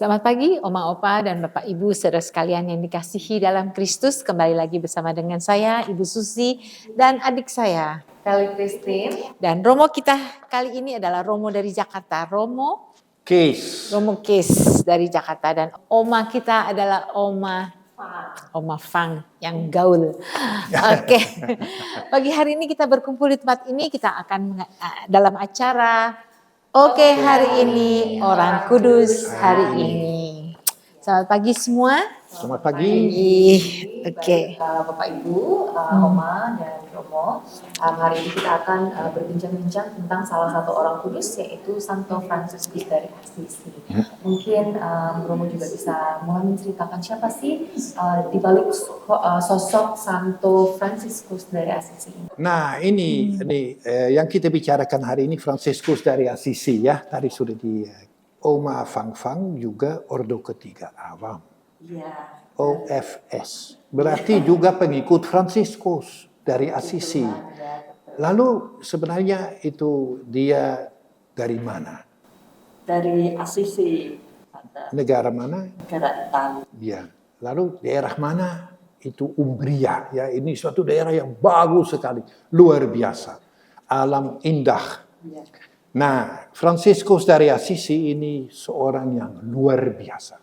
Selamat pagi Oma Opa dan Bapak Ibu saudara sekalian yang dikasihi dalam Kristus. Kembali lagi bersama dengan saya Ibu Susi dan adik saya Kelly Christine. dan Romo kita kali ini adalah Romo dari Jakarta. Romo Kes dari Jakarta dan Oma kita adalah Oma Fang yang gaul. Oke. Pagi hari ini kita berkumpul di tempat ini, kita akan dalam acara Oke, hari ini orang kudus hari ini. Selamat pagi semua. Selamat pagi. Oke. Bapak Ibu, Oma dan Romo, hari ini kita akan berbincang-bincang tentang salah satu orang kudus yaitu Santo Fransiskus dari Assisi. Mungkin Romo juga bisa mulai menceritakan siapa sih di balik sosok Santo Fransiskus dari Assisi ini. Nah ini yang kita bicarakan hari ini Fransiskus dari Assisi ya. Tadi sudah di Oma Fang juga Ordo Ketiga Awam. Ya. OFS. Berarti juga pengikut Fransiskus dari Assisi. Lalu sebenarnya itu dia dari mana? Dari Assisi. Negara mana? Negara Italia. Ya. Lalu daerah mana? Itu Umbria. Ya, ini suatu daerah yang bagus sekali, luar biasa, alam indah. Ya. Nah, Fransiskus dari Assisi ini seorang yang luar biasa.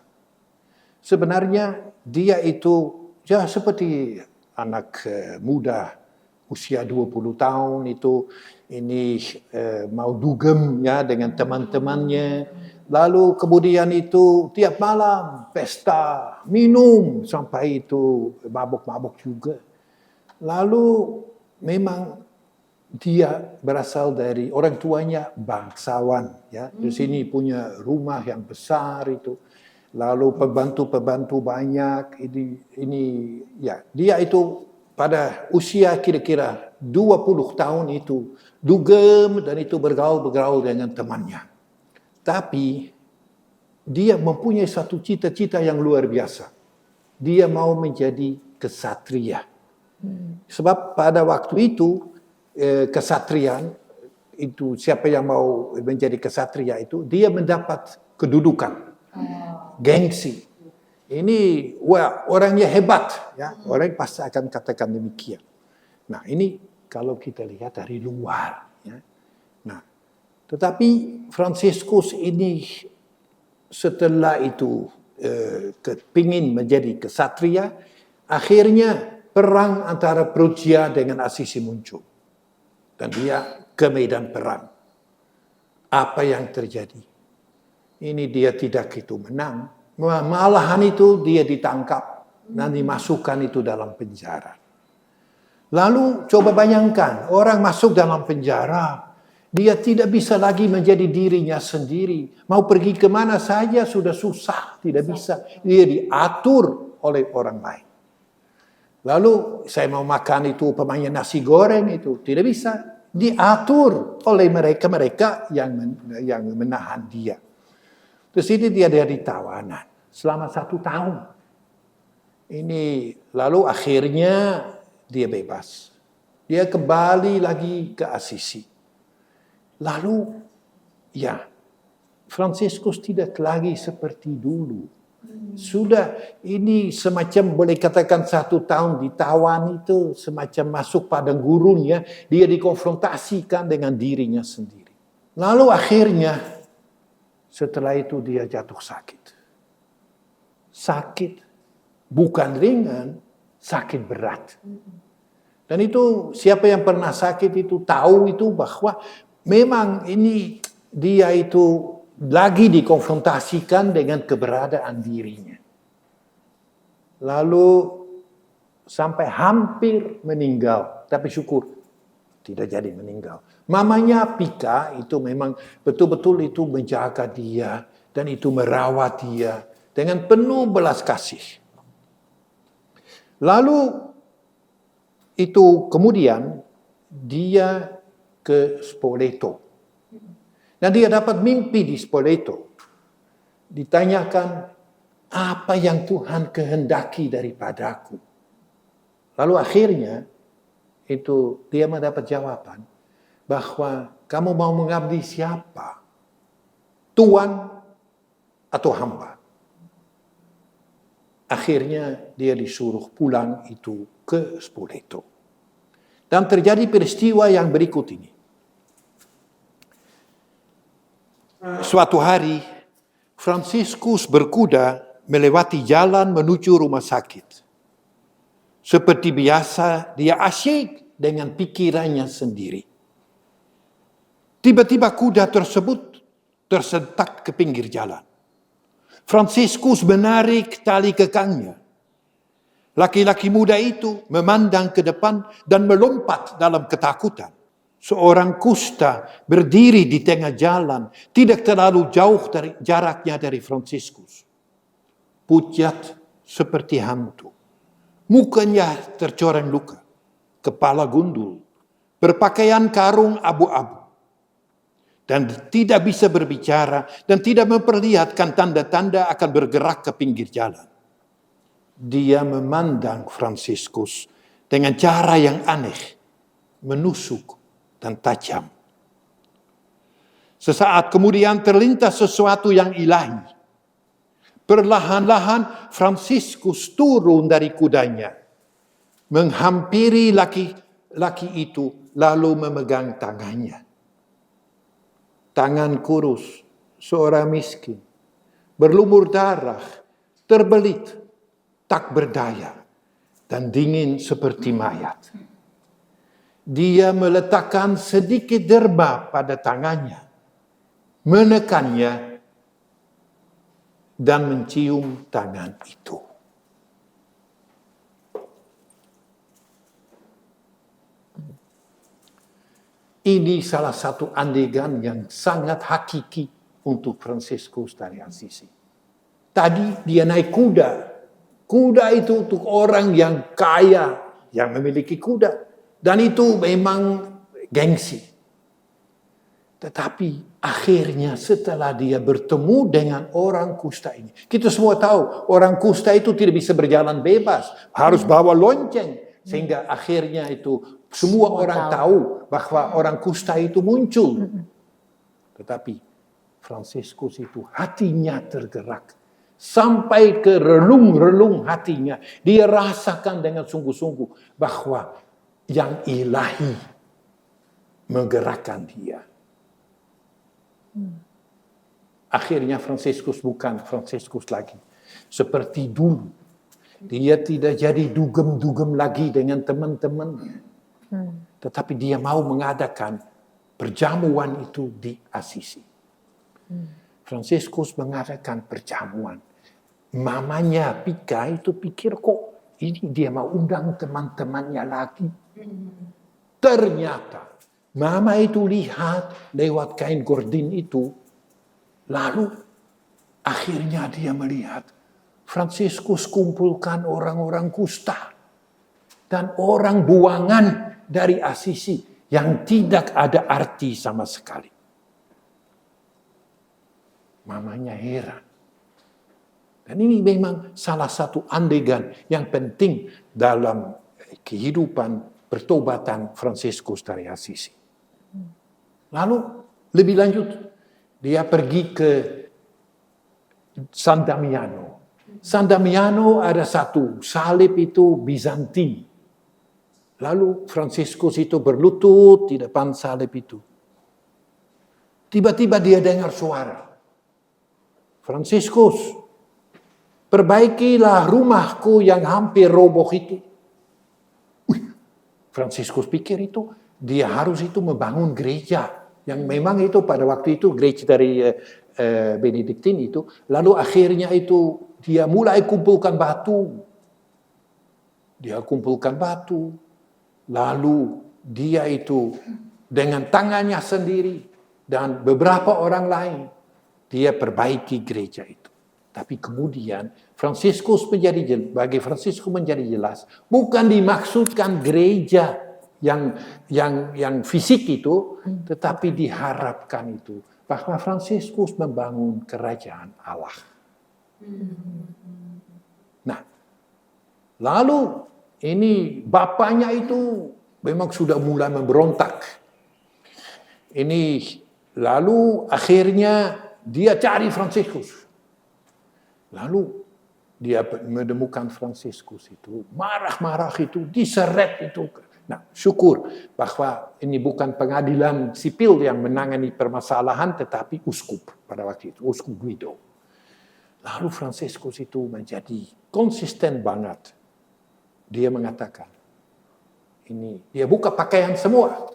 Sebenarnya dia itu ya seperti anak muda usia 20 tahun itu ini mau dugem ya dengan teman-temannya. Lalu kemudian itu tiap malam pesta, minum sampai itu mabuk-mabuk juga. Lalu memang dia berasal dari orang tuanya bangsawan ya. Di sini punya rumah yang besar itu. Lalu pembantu-pembantu banyak. Ini ya, dia itu pada usia kira-kira 20 tahun itu dugem dan itu bergaul dengan temannya. Tapi dia mempunyai satu cita-cita yang luar biasa. Dia mau menjadi kesatria. Sebab pada waktu itu kesatrian itu siapa yang mau menjadi kesatria itu dia mendapat kedudukan, gengsi. Ini wah orangnya hebat ya, orang pasti akan katakan demikian. Nah ini kalau kita lihat dari luar ya. Nah tetapi Fransiskus ini setelah itu kepingin menjadi kesatria, akhirnya perang antara Prusia dengan Assisi muncul. Dan dia ke medan perang. Apa yang terjadi? Ini dia tidak itu menang. Malahan itu dia ditangkap dan dimasukkan itu dalam penjara. Lalu coba bayangkan, orang masuk dalam penjara. Dia tidak bisa lagi menjadi dirinya sendiri. Mau pergi kemana saja sudah susah. Tidak bisa. Dia diatur oleh orang lain. Lalu saya mau makan itu umpamanya nasi goreng itu. Tidak bisa. Diatur oleh mereka yang menahan dia. Terus ini dia dari tawanan. Selama 1 tahun. Ini lalu akhirnya dia bebas. Dia kembali lagi ke Assisi. Lalu, ya, Fransiskus tidak lagi seperti dulu. Sudah ini semacam boleh katakan 1 tahun ditawan itu semacam masuk padang gurun ya. Dia dikonfrontasikan dengan dirinya sendiri. Lalu akhirnya setelah itu dia jatuh sakit. Sakit bukan ringan, sakit berat. Dan itu siapa yang pernah sakit itu tahu itu bahwa memang ini dia itu lagi dikonfrontasikan dengan keberadaan dirinya. Lalu sampai hampir meninggal. Tapi syukur tidak jadi meninggal. Mamanya Pika itu memang betul-betul itu menjaga dia. Dan itu merawat dia dengan penuh belas kasih. Lalu itu kemudian dia ke Spoleto. Dan dia dapat mimpi di Spoleto. Ditanyakan, apa yang Tuhan kehendaki daripadaku? Lalu akhirnya, itu dia mendapat jawaban, bahwa kamu mau mengabdi siapa? Tuan atau hamba? akhirnya dia disuruh pulang itu ke Spoleto. Dan terjadi peristiwa yang berikut ini. Suatu hari, Fransiskus berkuda melewati jalan menuju rumah sakit. Seperti biasa, dia asyik dengan pikirannya sendiri. Tiba-tiba kuda tersebut tersentak ke pinggir jalan. Fransiskus menarik tali kekangnya. Laki-laki muda itu memandang ke depan dan melompat dalam ketakutan. Seorang kusta berdiri di tengah jalan, tidak terlalu jauh jaraknya dari Fransiskus. Pucat seperti hantu. Mukanya tercoreng luka, kepala gundul, berpakaian karung abu-abu. Dan tidak bisa berbicara dan tidak memperlihatkan tanda-tanda akan bergerak ke pinggir jalan. Dia memandang Fransiskus dengan cara yang aneh, menusuk dan tajam. Sesaat kemudian terlintas sesuatu yang ilahi. Perlahan-lahan Fransiskus turun dari kudanya, menghampiri laki-laki itu lalu memegang tangannya. Tangan kurus, seorang miskin, berlumur darah, terbelit, tak berdaya, dan dingin seperti mayat. Dia meletakkan sedikit derma pada tangannya, menekannya, dan mencium tangan itu. Ini salah satu adegan yang sangat hakiki untuk Fransiskus dari Assisi. Tadi dia naik kuda. Kuda itu untuk orang yang kaya, yang memiliki kuda. Dan itu memang gengsi. Tetapi akhirnya setelah dia bertemu dengan orang kusta ini. Kita semua tahu orang kusta itu tidak bisa berjalan bebas. Harus bawa lonceng. Sehingga akhirnya itu semua orang tahu bahwa orang kusta itu muncul. Tetapi Fransiskus itu hatinya tergerak. Sampai ke relung-relung hatinya. Dia rasakan dengan sungguh-sungguh bahwa yang ilahi menggerakkan dia. Akhirnya Fransiskus bukan Fransiskus lagi. Seperti dulu. Dia tidak jadi dugem-dugem lagi dengan teman-temannya. Tetapi dia mau mengadakan perjamuan itu di Assisi. Fransiskus mengadakan perjamuan. Mamanya Pika itu pikir kok ini dia mau undang teman-temannya lagi. Ternyata mama itu lihat lewat kain gordin itu. Lalu akhirnya dia melihat Fransiskus kumpulkan orang-orang kusta. Dan orang buangan dari Assisi yang tidak ada arti sama sekali. Mamanya heran. Dan ini memang salah satu adegan yang penting dalam kehidupan pertobatan Fransiskus dari Assisi. Lalu lebih lanjut, dia pergi ke San Damiano. San Damiano ada satu salib itu Bizantin. Lalu Fransiskus itu berlutut di depan salib itu. Tiba-tiba dia dengar suara. Fransiskus, perbaikilah rumahku yang hampir roboh itu. Fransiskus pikir itu, dia harus itu membangun gereja. Yang memang itu pada waktu itu gereja dari Benediktin itu. Lalu akhirnya itu dia mulai kumpulkan batu. Dia kumpulkan batu. Lalu dia itu dengan tangannya sendiri dan beberapa orang lain. Dia perbaiki gereja itu. Tapi kemudian bagi Fransiskus menjadi jelas, bukan dimaksudkan gereja yang fisik itu, tetapi diharapkan itu bahwa Fransiskus membangun kerajaan Allah. Nah, lalu ini bapaknya itu memang sudah mulai memberontak. Ini lalu akhirnya dia cari Fransiskus. Lalu dia menemukan Fransiskus itu, marah-marah itu, diseret itu. Nah, syukur bahwa ini bukan pengadilan sipil yang menangani permasalahan, tetapi uskup pada waktu itu, uskup Guido. Lalu Fransiskus itu menjadi konsisten banget. Dia mengatakan, ini dia buka pakaian semua.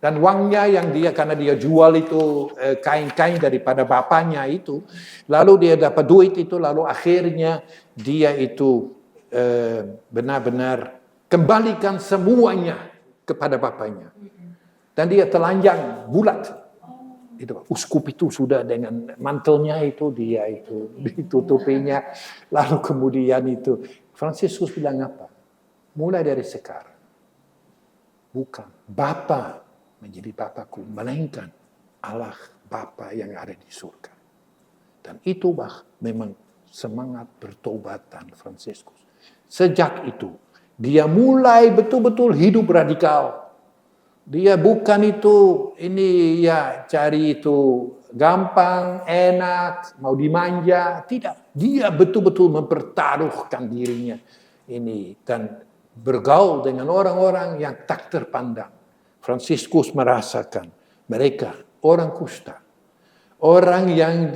Dan uangnya yang karena dia jual itu kain-kain daripada bapaknya itu, lalu dia dapat duit itu, lalu akhirnya dia itu benar-benar kembalikan semuanya kepada bapaknya. Dan dia telanjang bulat. Itu uskup itu sudah dengan mantelnya itu, dia itu ditutupinya. Lalu kemudian itu Fransiskus bilang apa? Mulai dari sekarang, bukan Bapa menjadi Bapakku, melainkan Allah Bapa yang ada di surga. Dan itu memang semangat bertobatan Fransiskus. Sejak itu, dia mulai betul-betul hidup radikal. Dia bukan itu, cari itu gampang, enak, mau dimanja. Tidak, dia betul-betul mempertaruhkan dirinya ini dan bergaul dengan orang-orang yang tak terpandang. Fransiskus merasakan mereka orang kusta, orang yang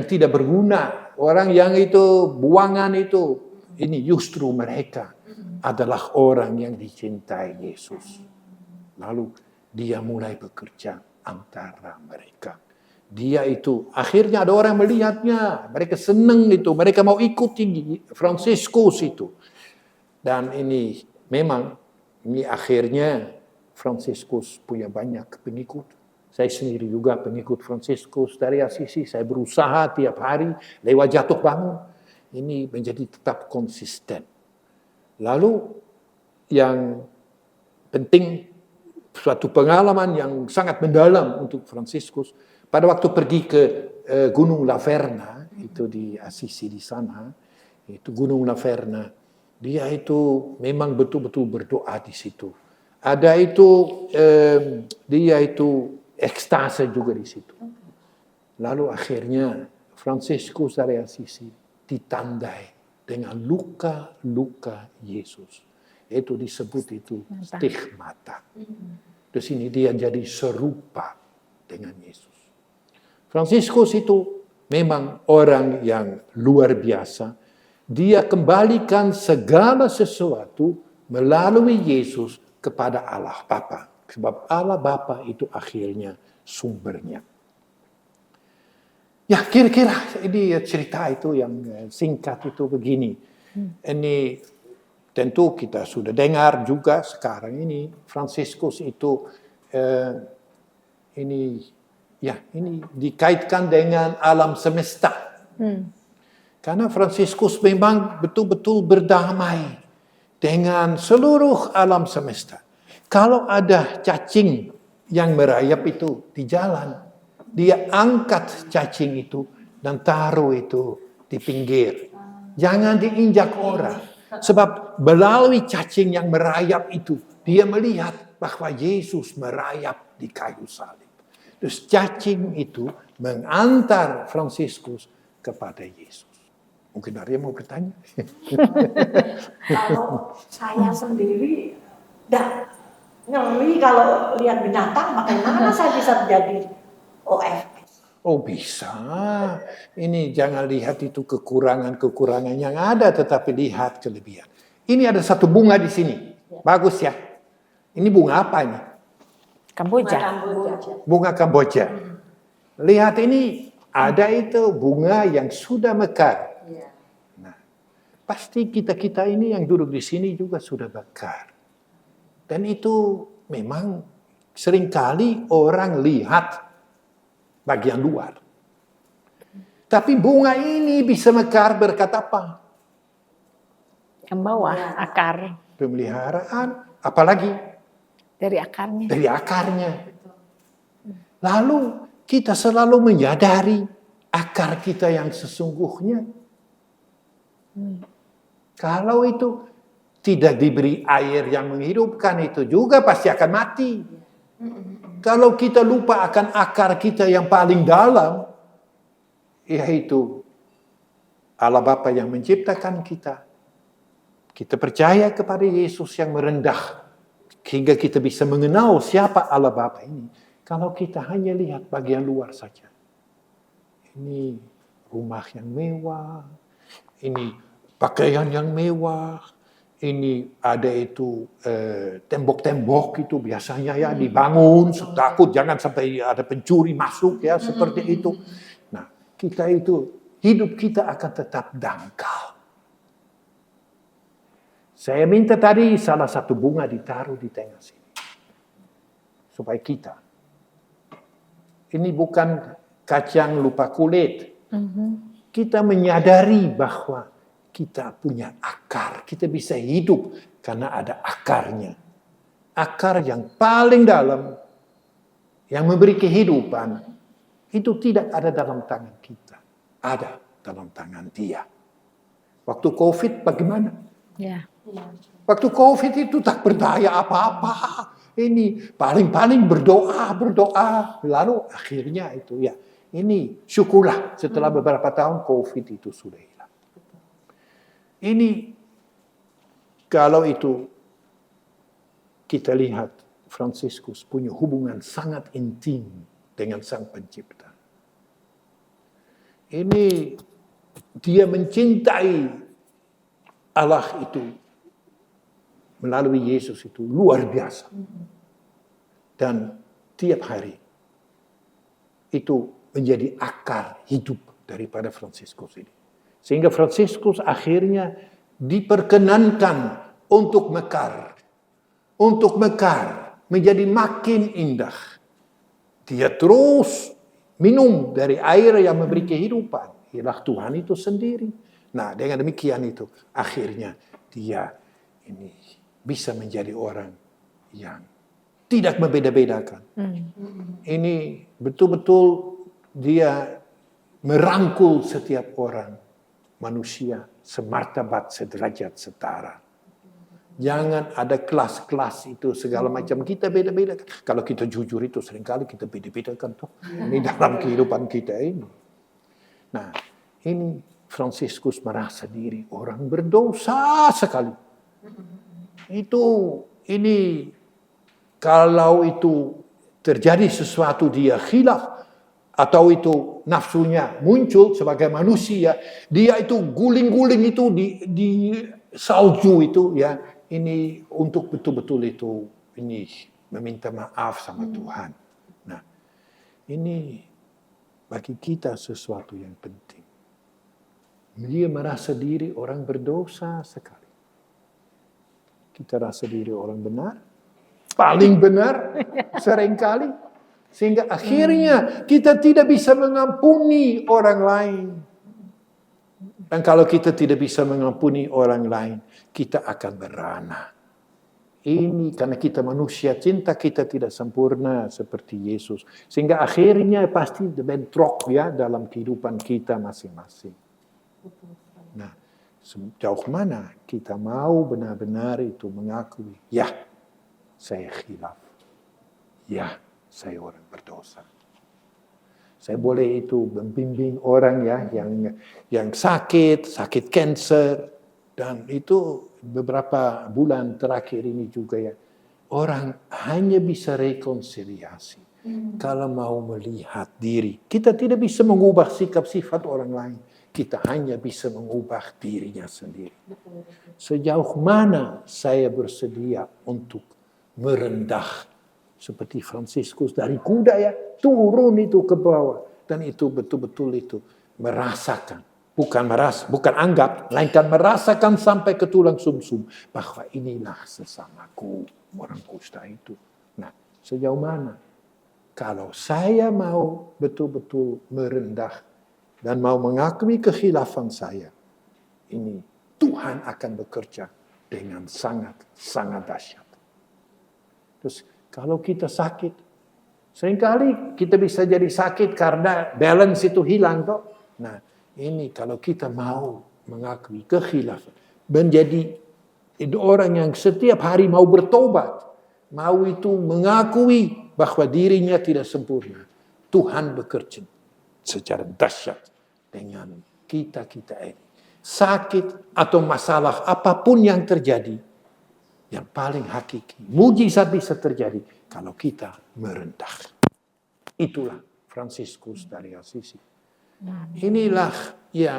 tidak berguna, orang yang itu buangan itu. Ini justru mereka adalah orang yang dicintai Yesus. Lalu dia mulai bekerja antara mereka. Dia itu akhirnya ada orang melihatnya, mereka senang itu, mereka mau ikuti Fransiskus itu. Dan ini memang akhirnya Fransiskus punya banyak pengikut. Saya sendiri juga pengikut Fransiskus dari Assisi. Saya berusaha tiap hari lewat jatuh bangun. Ini menjadi tetap konsisten. Lalu yang penting, suatu pengalaman yang sangat mendalam untuk Fransiskus. Pada waktu pergi ke Gunung Laverna, itu di Assisi di sana, itu Gunung Laverna, dia itu memang betul-betul berdoa di situ. Ada itu, dia itu ekstase juga di situ. Lalu akhirnya Fransiskus dari Assisi ditandai dengan luka-luka Yesus. Itu disebut itu stigmata. Di sini dia jadi serupa dengan Yesus. Fransiskus itu memang orang yang luar biasa. Dia kembalikan segala sesuatu melalui Yesus kepada Allah Bapa. Sebab Allah Bapa itu akhirnya sumbernya. Ya, kira-kira ini cerita itu yang singkat itu begini. Ini tentu kita sudah dengar juga sekarang ini Fransiskus itu ini dikaitkan dengan alam semesta. Karena Fransiskus memang betul-betul berdamai dengan seluruh alam semesta. Kalau ada cacing yang merayap itu di jalan, dia angkat cacing itu dan taruh itu di pinggir. Jangan diinjak orang. Sebab melalui cacing yang merayap itu, dia melihat bahwa Yesus merayap di kayu salib. Terus cacing itu mengantar Fransiskus kepada Yesus. Mungkin Arya mau bertanya. Kalau saya sendiri ngeri kalau lihat binatang, bagaimana saya bisa menjadi OFS? Oh bisa. Ini jangan lihat itu kekurangan-kekurangan yang ada, tetapi lihat kelebihan. Ini ada satu bunga di sini. Bagus ya. Ini bunga apa ini? Kamboja. Bunga Kamboja. Lihat ini, ada itu bunga yang sudah mekar. Nah, pasti kita ini yang duduk di sini juga sudah mekar. Dan itu memang seringkali orang lihat bagian luar. Tapi bunga ini bisa mekar berkat apa? Yang bawah, akar. Pemeliharaan, apalagi? Dari akarnya. Dari akarnya. Lalu kita selalu menyadari akar kita yang sesungguhnya. Kalau itu tidak diberi air yang menghidupkan, itu juga pasti akan mati. Kalau kita lupa akan akar kita yang paling dalam, yaitu Allah Bapa yang menciptakan kita. Kita percaya kepada Yesus yang merendah hingga kita bisa mengenal siapa Allah Bapa ini. Kalau kita hanya lihat bagian luar saja. Ini rumah yang mewah, ini pakaian yang mewah, ini ada itu tembok-tembok itu biasanya ya dibangun, takut jangan sampai ada pencuri masuk ya seperti itu. Nah, kita itu hidup kita akan tetap dangkal. Saya minta tadi salah satu bunga ditaruh di tengah sini. Supaya kita. Ini bukan kacang lupa kulit. Kita menyadari bahwa kita punya akar. Kita bisa hidup karena ada akarnya. Akar yang paling dalam, yang memberi kehidupan, itu tidak ada dalam tangan kita. Ada dalam tangan Dia. Waktu COVID bagaimana? Ya. Waktu COVID itu tak berdaya apa-apa. Ini paling-paling berdoa. Lalu akhirnya itu ya. Ini syukurlah setelah beberapa tahun COVID itu sudah hilang. Ini kalau itu kita lihat Fransiskus punya hubungan sangat intim dengan Sang Pencipta. Ini dia mencintai Allah itu melalui Yesus itu luar biasa. Dan tiap hari itu menjadi akar hidup daripada Fransiskus ini. Sehingga Fransiskus akhirnya diperkenankan untuk mekar. Untuk mekar menjadi makin indah. Dia terus minum dari air yang memberi kehidupan. Ialah Tuhan itu sendiri. Nah, dengan demikian itu akhirnya dia ini bisa menjadi orang yang tidak membeda-bedakan. Ini betul-betul dia merangkul setiap orang manusia semartabat, sederajat, setara. Jangan ada kelas-kelas itu segala macam. Kita beda-beda. Kalau kita jujur itu seringkali kita beda-bedakan tuh. Ini dalam kehidupan kita ini. Nah, ini Fransiskus merasa diri orang berdosa sekali. Ini kalau itu terjadi sesuatu dia khilaf atau itu nafsunya muncul sebagai manusia, dia itu guling-guling itu di salju itu ya, ini untuk betul-betul itu ini meminta maaf sama Tuhan. Nah, ini bagi kita sesuatu yang penting. Dia merasa diri orang berdosa sekali. Kita rasa diri orang benar, paling benar seringkali. Sehingga akhirnya kita tidak bisa mengampuni orang lain. Dan kalau kita tidak bisa mengampuni orang lain, kita akan merana. Ini karena kita manusia, cinta kita tidak sempurna seperti Yesus. Sehingga akhirnya pasti bentrok ya dalam kehidupan kita masing-masing. Nah, sejauh mana kita mau benar-benar itu mengakui, ya, saya khilaf. Ya, saya orang berdosa. Saya boleh itu membimbing orang ya yang sakit kanker, dan itu beberapa bulan terakhir ini juga ya, orang hanya bisa rekonsiliasi kalau mau melihat diri. Kita tidak bisa mengubah sikap sifat orang lain. Kita hanya bisa mengubah dirinya sendiri. Sejauh mana saya bersedia untuk merendah seperti Fransiskus dari kuda ya, turun itu ke bawah, dan itu betul-betul itu merasakan, bukan anggap, melainkan merasakan sampai ke tulang sumsum bahwa inilah sesamaku orang kusta itu. Nah, sejauh mana kalau saya mau betul-betul merendah dan mau mengakui kekhilafan saya, ini Tuhan akan bekerja dengan sangat dahsyat. Terus kalau kita sakit, seringkali kita bisa jadi sakit karena balance itu hilang toh. Nah, ini kalau kita mau mengakui kekhilafan, menjadi orang yang setiap hari mau bertobat, mau itu mengakui bahwa dirinya tidak sempurna, Tuhan bekerja secara dahsyat dengan kita ini. sakit atau masalah apapun yang terjadi, yang paling hakiki, mujizat bisa terjadi kalau kita merendah. Itulah Fransiskus dari Assisi. Inilah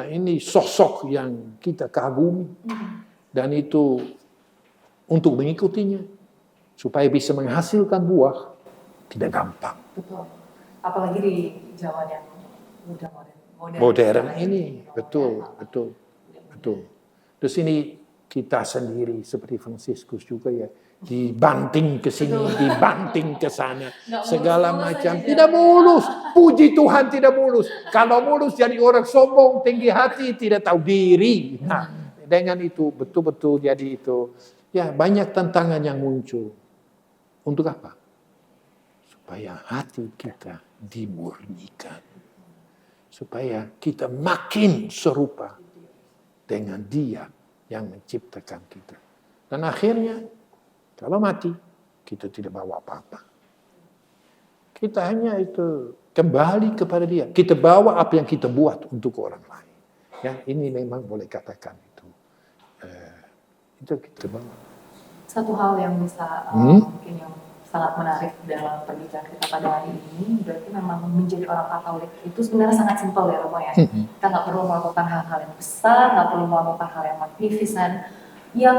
ini sosok yang kita kagumi, dan itu untuk mengikutinya supaya bisa menghasilkan buah tidak gampang. Betul. Apalagi di zaman yang udah Modern ini, betul. Terus ini kita sendiri seperti Fransiskus juga ya, dibanting ke sini, dibanting ke sana, segala macam. Tidak mulus, puji Tuhan tidak mulus. Kalau mulus jadi orang sombong, tinggi hati, tidak tahu diri. Nah, dengan itu betul-betul jadi itu, ya banyak tantangan yang muncul. Untuk apa? Supaya hati kita dimurnikan. Supaya kita makin serupa dengan Dia yang menciptakan kita. Dan akhirnya, kalau mati, kita tidak bawa apa-apa. Kita hanya itu kembali kepada Dia. Kita bawa apa yang kita buat untuk orang lain. Ya, ini memang boleh katakan itu. Itu kita bawa. Satu hal yang bisa mungkin yang sangat menarik dalam pernikahan kita pada hari ini, berarti memang menjadi orang Katolik itu sebenarnya sangat simpel ya Romo ya. Kita nggak perlu melakukan hal-hal yang besar, nggak perlu melakukan hal yang magnifisan, yang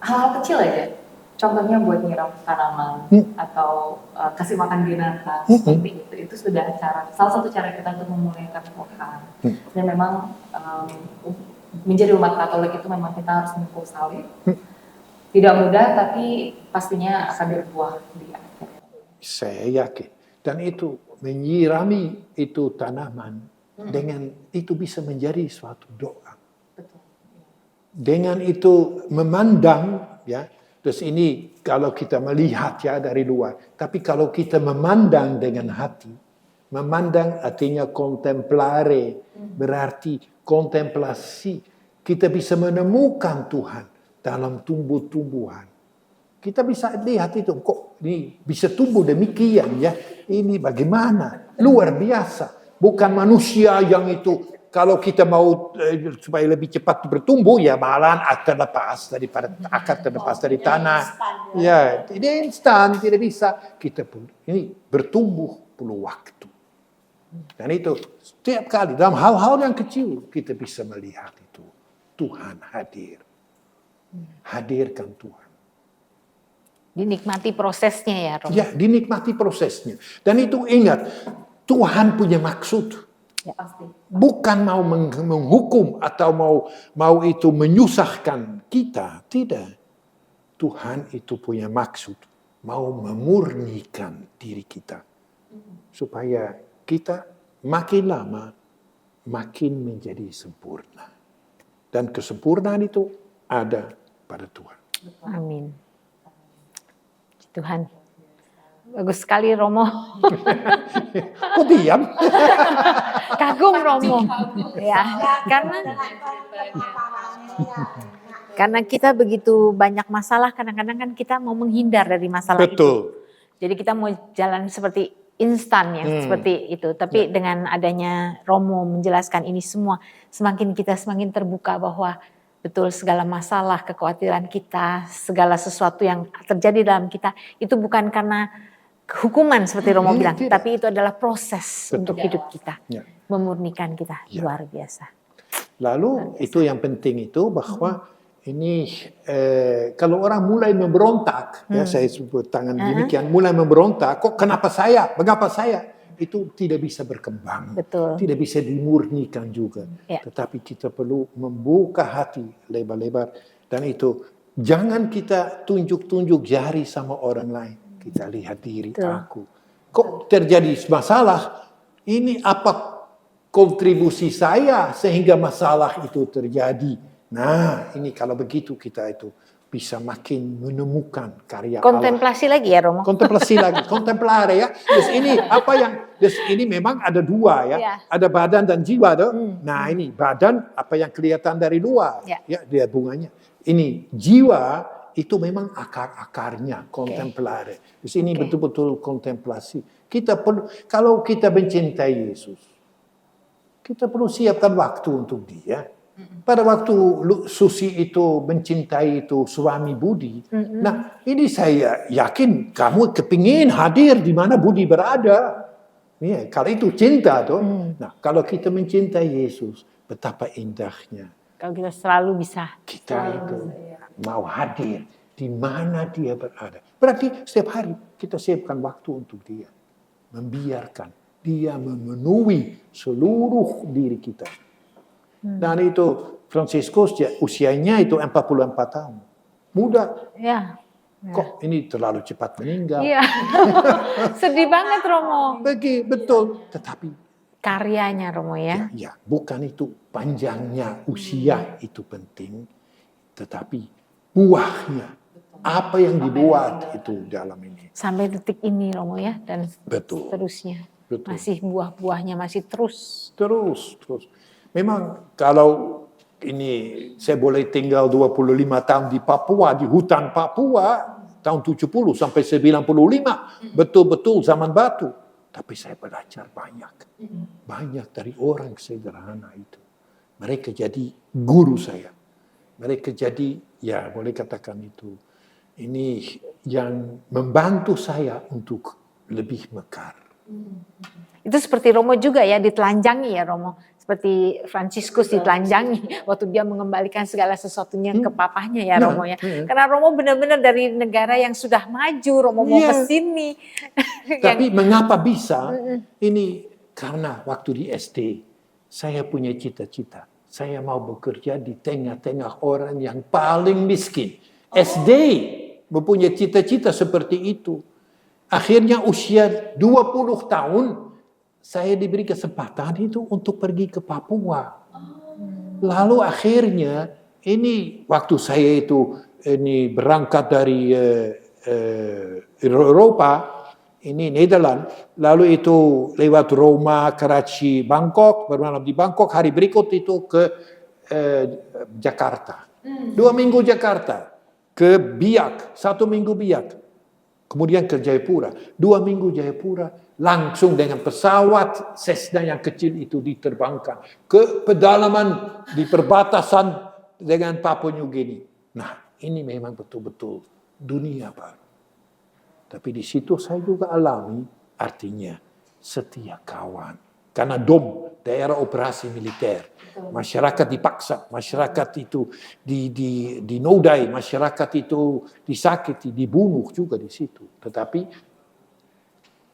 hal-hal kecil aja. Contohnya buat nyiram tanaman atau kasih makan binatang seperti itu sudah salah satu cara kita untuk memuliakan Tuhan. Dan memang menjadi umat Katolik itu memang kita harus memikul salib. Tidak mudah, tapi pastinya akan berbuah di akhir. Saya yakin. Dan itu menyirami itu tanaman dengan itu bisa menjadi suatu doa. Betul. Dengan itu memandang, ya. Terus ini kalau kita melihat ya dari luar. Tapi kalau kita memandang dengan hati, memandang artinya contemplare, berarti kontemplasi. Kita bisa menemukan Tuhan dalam tumbuh-tumbuhan. Kita bisa lihat itu, kok ini bisa tumbuh demikian ya. Ini bagaimana? Luar biasa. Bukan manusia yang itu, kalau kita mau supaya lebih cepat bertumbuh, ya malahan terlepas daripada akar terlepas dari tanah. Ya, tidak instan, tidak bisa. Kita pun ini bertumbuh perlu waktu. Dan itu setiap kali dalam hal-hal yang kecil kita bisa melihat itu. Tuhan hadir. Hadirkan Tuhan. Dinikmati prosesnya ya, Romo. Ya, dinikmati prosesnya. Dan itu ingat, Tuhan punya maksud. Ya, pasti. Bukan mau menghukum atau mau itu menyusahkan kita. Tidak. Tuhan itu punya maksud. Mau memurnikan diri kita. Supaya kita makin lama makin menjadi sempurna. Dan kesempurnaan itu ada pada Tuhan. Amin. Tuhan. Bagus sekali Romo. Kok diam? Kagum Romo. Ya, karena kita begitu banyak masalah, kadang-kadang kan kita mau menghindar dari masalah itu. Betul. Jadi kita mau jalan seperti instan ya, seperti itu. Tapi dengan adanya Romo menjelaskan ini semua, semakin kita semakin terbuka bahwa betul segala masalah, kekhawatiran kita, segala sesuatu yang terjadi dalam kita, itu bukan karena hukuman seperti Romo bilang, tapi itu adalah proses untuk hidup kita, memurnikan kita, luar biasa. Lalu itu yang penting itu bahwa ini kalau orang mulai memberontak, ya saya sebut tangan demikian, mulai memberontak, kok kenapa saya, mengapa saya? Itu tidak bisa berkembang, tidak bisa dimurnikan juga. Tetapi kita perlu membuka hati lebar-lebar, dan itu jangan kita tunjuk-tunjuk jari sama orang lain. Kita lihat diri aku. Kok terjadi masalah? Ini apa kontribusi saya sehingga masalah itu terjadi? Nah, ini kalau begitu kita itu bisa makin menemukan karya kontemplasi Allah. Lagi ya Romo. Kontemplasi lagi, kontemplare ya. Terus ini apa yang, terus ini memang ada dua ya. Ada badan dan jiwa tuh. Nah ini badan apa yang kelihatan dari luar, ya dia bunganya. Ini jiwa itu memang akar-akarnya kontemplare. Terus ini betul-betul kontemplasi. Kita perlu, kalau kita mencintai Yesus, kita perlu siapkan waktu untuk Dia. Pada waktu Susi itu mencintai itu suami Budi, nah ini saya yakin kamu kepingin hadir di mana Budi berada. Ya, kalau itu cinta tuh. Nah, kalau kita mencintai Yesus, betapa indahnya. Kalau kita selalu bisa. Kita itu mau hadir di mana dia berada. Berarti setiap hari kita siapkan waktu untuk dia. Membiarkan dia memenuhi seluruh diri kita. Dan itu Fransiskus usianya itu 44 tahun. Muda. Ya. Kok ini terlalu cepat meninggal. Iya. Sedih banget Romo. Betul. Tetapi karyanya Romo ya. Ya, bukan itu panjangnya usia itu penting. Tetapi buahnya. Apa yang dibuat itu dalam ini. Sampai detik ini Romo ya. Dan seterusnya. Betul. Masih buah-buahnya masih terus. Terus. Memang kalau ini saya boleh tinggal 25 tahun di Papua, di hutan Papua, tahun 70 sampai 95, betul-betul zaman batu. Tapi saya belajar banyak. Banyak dari orang sederhana itu. Mereka jadi guru saya. Mereka jadi, ya boleh katakan itu, ini yang membantu saya untuk lebih mekar. Itu seperti Romo juga ya, ditelanjangi ya Romo. Seperti Fransiskus ditelanjangi waktu dia mengembalikan segala sesuatunya ke papahnya ya Romo ya. Karena Romo benar-benar dari negara yang sudah maju, Romo mau ke sini. Tapi mengapa bisa? Ini karena waktu di SD saya punya cita-cita. Saya mau bekerja di tengah-tengah orang yang paling miskin. SD mempunyai cita-cita seperti itu. Akhirnya usia 20 tahun saya diberi kesempatan itu untuk pergi ke Papua. Lalu akhirnya ini waktu saya itu ini berangkat dari Eropa, ini Nederland, lalu itu lewat Roma, Karachi, Bangkok, bermalam di Bangkok, hari berikut itu ke Jakarta. 2 minggu Jakarta, ke Biak, 1 minggu Biak. Kemudian ke Jayapura, 2 minggu Jayapura, langsung dengan pesawat Cessna yang kecil itu diterbangkan ke pedalaman di perbatasan dengan Papua New Guinea. Nah, ini memang betul-betul dunia baru. Tapi di situ saya juga alami artinya setia kawan. Karena DOM, daerah operasi militer, masyarakat dipaksa, masyarakat itu dinodai, masyarakat itu disakiti, dibunuh juga di situ. Tetapi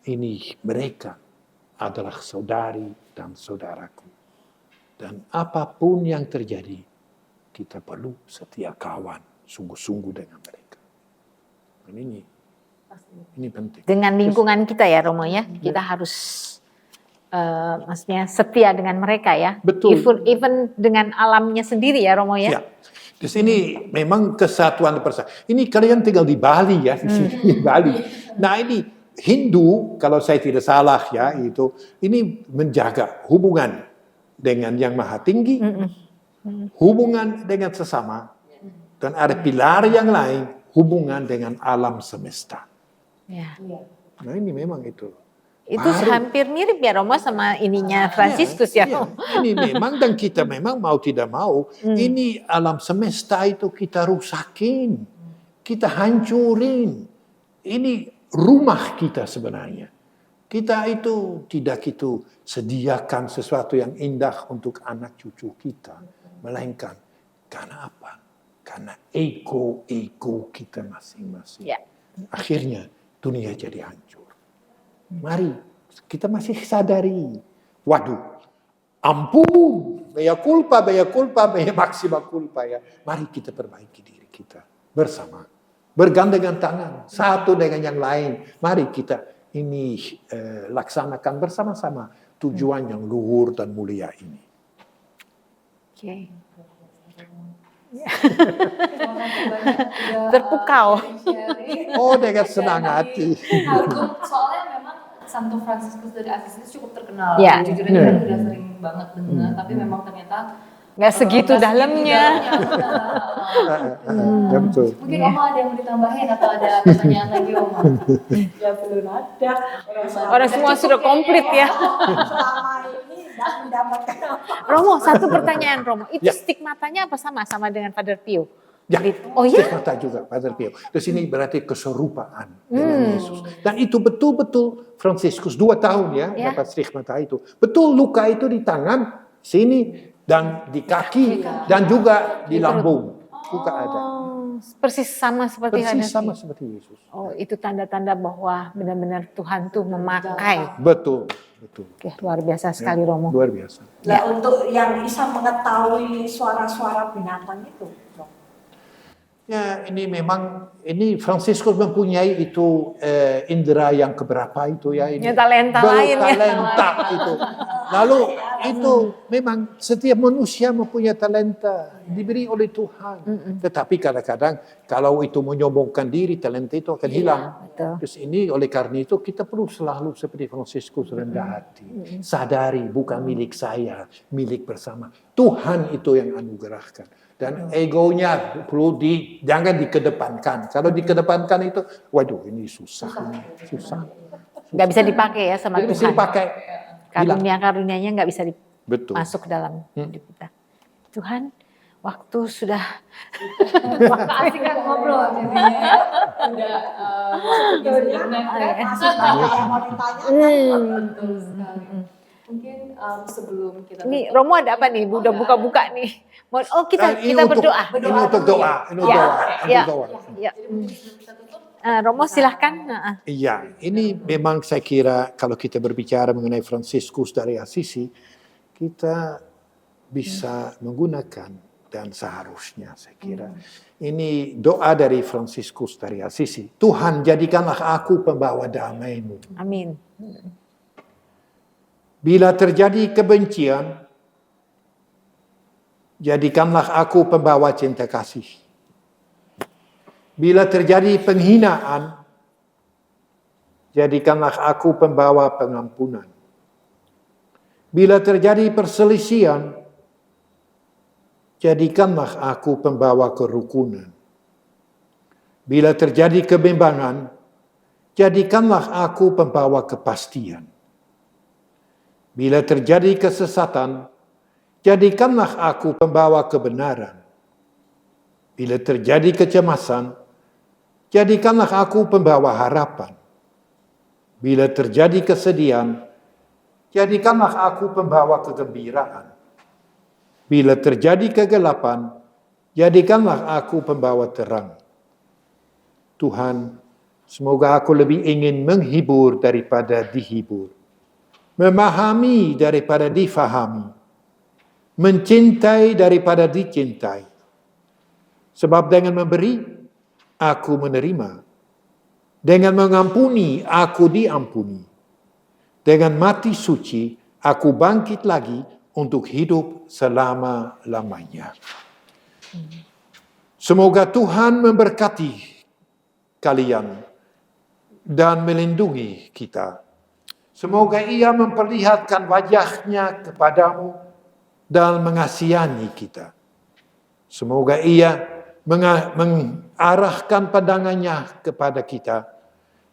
ini mereka adalah saudari dan saudaraku. Dan apapun yang terjadi, kita perlu setia kawan, sungguh-sungguh dengan mereka. Dan ini penting. Dengan lingkungan kita ya Romo ya, kita harus maksudnya setia dengan mereka ya. Betul. Even dengan alamnya sendiri ya Romo ya. Ya. Di sini memang kesatuan persatuan. Ini kalian tinggal di Bali ya, di sini di Bali. Nah ini Hindu, kalau saya tidak salah ya, itu ini menjaga hubungan dengan Yang Maha Tinggi, hubungan dengan sesama, dan ada pilar yang lain, hubungan dengan alam semesta. Ya. Nah ini memang itu. Itu hampir mirip ya Romo sama ininya Fransiskus ya. Ini memang, dan kita memang mau tidak mau, ini alam semesta itu kita rusakin, kita hancurin. Ini rumah kita sebenarnya. Kita itu tidak itu sediakan sesuatu yang indah untuk anak cucu kita. Melainkan karena apa? Karena ego kita masing-masing. Ya. Akhirnya dunia jadi hancur. Mari kita masih sadari. Waduh, ampun, mea culpa, mea maxima culpa ya. Mari kita perbaiki diri kita bersama. Bergandengan tangan, satu dengan yang lain. Mari kita ini laksanakan bersama-sama tujuan yang luhur dan mulia ini. Oke. Terpukau. Oh, dengan senang hati. Soalnya memang Santo Fransiskus dari Asis itu cukup terkenal. Ya. Jujur aja kan udah sering banget dengar, tapi memang ternyata nggak segitu dalamnya. Ya betul. Mungkin Oma ada yang mau ditambahin atau ada pertanyaan lagi Oma? Ya belum ada. Orang semua sudah komplit ya. Selama ini tidak mendapatkan apa. Romo, satu pertanyaan Romo. Itu Ya. stigmatanya apa sama dengan Father Pio? Ya, Oh ya? stigmata juga Father Pio. Terus ini berarti keserupaan dengan Yesus. Dan itu betul-betul Fransiskus 2 tahun ya dapat stigmata itu. Betul luka itu di tangan, sini, dan di kaki, dan juga di lambung. Luka ada. Oh, persis sama seperti Persis Father sama Pio. seperti Yesus. Oh, itu tanda-tanda bahwa benar-benar Tuhan tuh memakai. Betul. Oke, luar biasa sekali Romo. Luar biasa. Nah, untuk yang bisa mengetahui suara-suara binatang itu. Ya, ini memang Fransiskus mempunyai itu indera yang keberapa itu ya ini. Ya, talenta lain ya. Talenta itu. Lalu itu memang setiap manusia mempunyai talenta diberi oleh Tuhan. Tetapi kadang-kadang kalau itu menyombongkan diri, talenta itu akan hilang. Betul. Terus ini oleh karena itu kita perlu selalu seperti Fransiskus rendah hati. Sadari bukan milik saya, milik bersama. Tuhan itu yang anugerahkan. Dan egonya perlu jangan dikedepankan. Kalau dikedepankan itu, waduh ini susah. Nggak bisa dipakai ya sama Jadi bisa Tuhan. dipakai. Hilang. Karunia-karunianya nggak bisa Betul. masuk ke dalam hidup kita. Tuhan, waktu sudah Asik kan ngobrol jadinya. Udah Masih banyak yang mau ditanyakan. Betul sekali. Mungkin sebelum kita Ini Romo ada apa nih? Udah buka-buka nih. Oh, kita berdoa. Ini untuk doa. Ini Ya, ya. untuk doa. Ya. Jadi mungkin sebelum kita tutup, Romo silahkan. Iya, ini memang saya kira kalau kita berbicara mengenai Fransiskus dari Assisi, kita bisa menggunakan dan seharusnya saya kira. Ini doa dari Fransiskus dari Assisi. Tuhan, jadikanlah aku pembawa damai-Mu. Amin. Bila terjadi kebencian, jadikanlah aku pembawa cinta kasih. Bila terjadi penghinaan, jadikanlah aku pembawa pengampunan. Bila terjadi perselisihan, jadikanlah aku pembawa kerukunan. Bila terjadi kebimbangan, jadikanlah aku pembawa kepastian. Bila terjadi kesesatan, jadikanlah aku pembawa kebenaran. Bila terjadi kecemasan, jadikanlah aku pembawa harapan. Bila terjadi kesedihan, jadikanlah aku pembawa kegembiraan. Bila terjadi kegelapan, jadikanlah aku pembawa terang. Tuhan, semoga aku lebih ingin menghibur daripada dihibur. Memahami daripada difahami. Mencintai daripada dicintai. Sebab dengan memberi, aku menerima. Dengan mengampuni, aku diampuni. Dengan mati suci, aku bangkit lagi untuk hidup selama-lamanya. Semoga Tuhan memberkati kalian dan melindungi kita. Semoga Ia memperlihatkan wajahnya kepadamu dan mengasihani kita. Semoga Ia mengarahkan pandangannya kepada kita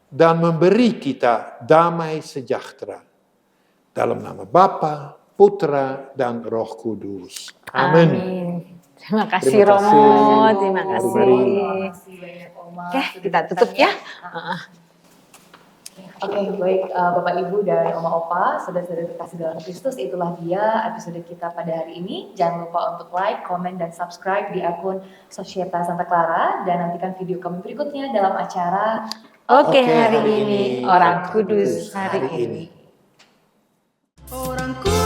dan memberi kita damai sejahtera. Dalam nama Bapa, Putra, dan Roh Kudus. Amin. Terima kasih Terima kasih. Romo, terima kasih. terima kasih banyak Oma. Oke, Sudah kita tutup ya. Oke, baik Bapak Ibu dan Oma Opa, saudara-saudara terkasih dalam Kristus, itulah dia episode kita pada hari ini. Jangan lupa untuk like, komen, dan subscribe di akun Societa Santa Clara, dan nantikan video kami berikutnya dalam acara Oke, hari ini Orang Kudus hari ini. Orang Kudus.